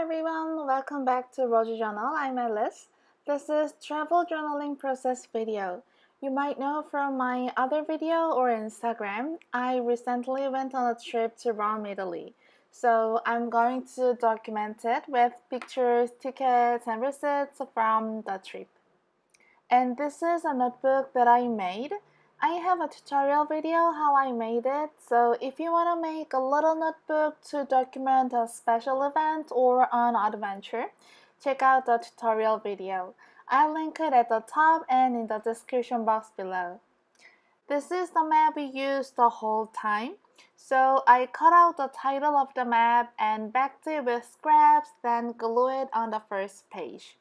everyone, welcome back to Roger Journal. I'm Alice. This is travel journaling process video. You might know from my other video or Instagram, I recently went on a trip to Rome, Italy. So I'm going to document it with pictures, tickets, and receipts from the trip. And this is a notebook that I made. I have a tutorial video how I made it, so if you want to make a little notebook to document a special event or an adventure, check out the tutorial video. I'll link it at the top and in the description box below. This is the map we used the whole time. So I cut out the title of the map and backed it with scraps, then glue it on the first page.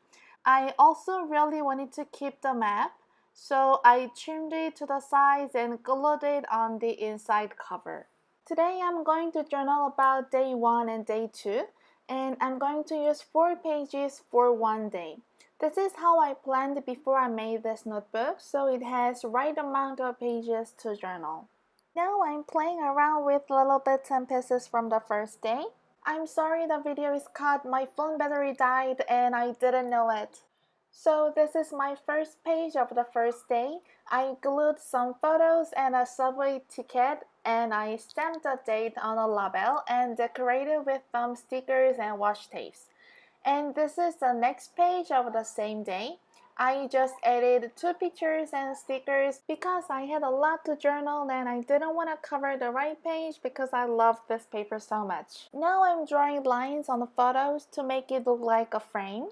I also really wanted to keep the map, so I trimmed it to the sides and glued it on the inside cover. Today I'm going to journal about day 1 and day 2, and I'm going to use 4 pages for one day. This is how I planned before I made this notebook, so it has right amount of pages to journal. Now I'm playing around with little bits and pieces from the first day. I'm sorry the video is cut, my phone battery died and I didn't know it. So this is my first page of the first day. I glued some photos and a subway ticket, and I stamped the date on a label and decorated with thumb stickers and washi tapes. And this is the next page of the same day. I just added 2 pictures and stickers because I had a lot to journal and I didn't want to cover the right page because I love this paper so much. Now I'm drawing lines on the photos to make it look like a frame.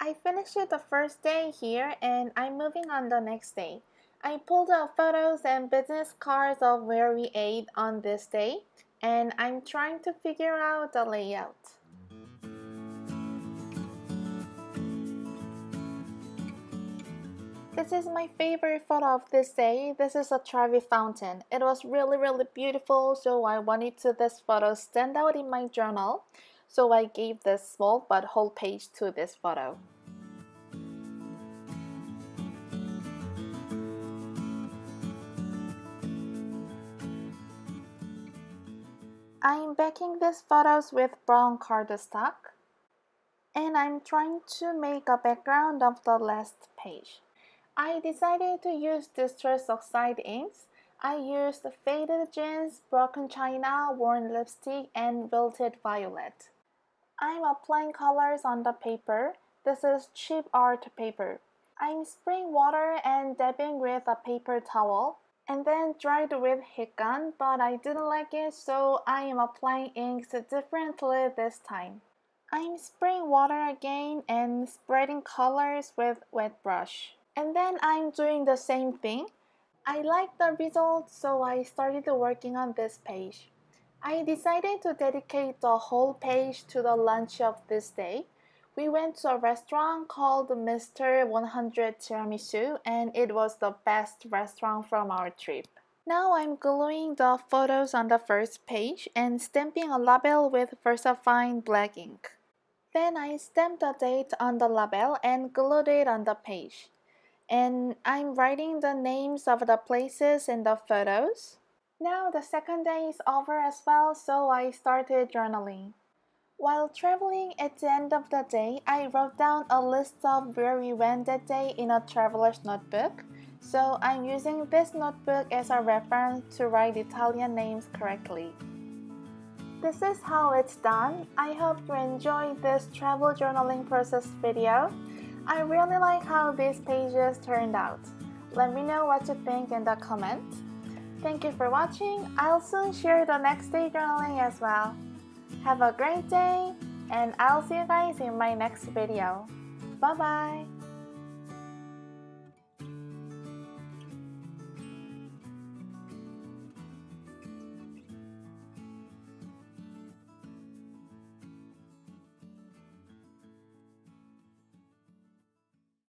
I finished it the first day here and I'm moving on the next day. I pulled out photos and business cards of where we ate on this day, and I'm trying to figure out the layout. This is my favorite photo of this day. This is a Trevi fountain. It was really beautiful, so I wanted to this photo stand out in my journal. So I gave this small but whole page to this photo. I'm backing these photos with brown cardstock, and I'm trying to make a background of the last page. I decided to use Distress Oxide inks. I used faded jeans, broken china, worn lipstick, and wilted violet. I'm applying colors on the paper. This is cheap art paper. I'm spraying water and dabbing with a paper towel, and then dried with heat gun, but I didn't like it, so I am applying inks differently this time. I'm spraying water again and spreading colors with wet brush. And then I'm doing the same thing. I liked the result, so I started working on this page. I decided to dedicate the whole page to the lunch of this day. We went to a restaurant called Mr. 100 Tiramisu, and it was the best restaurant from our trip. Now I'm gluing the photos on the first page and stamping a label with VersaFine black ink. Then I stamped the date on the label and glued it on the page. And I'm writing the names of the places in the photos. Now the second day is over as well, so I started journaling. While traveling at the end of the day, I wrote down a list of where we went that day in a traveler's notebook. So I'm using this notebook as a reference to write Italian names correctly. This is how it's done. I hope you enjoyed this travel journaling process video. I really like how these pages turned out. Let me know what you think in the comments. Thank you for watching. I'll soon share the next day journaling as well. Have a great day, and I'll see you guys in my next video. Bye bye!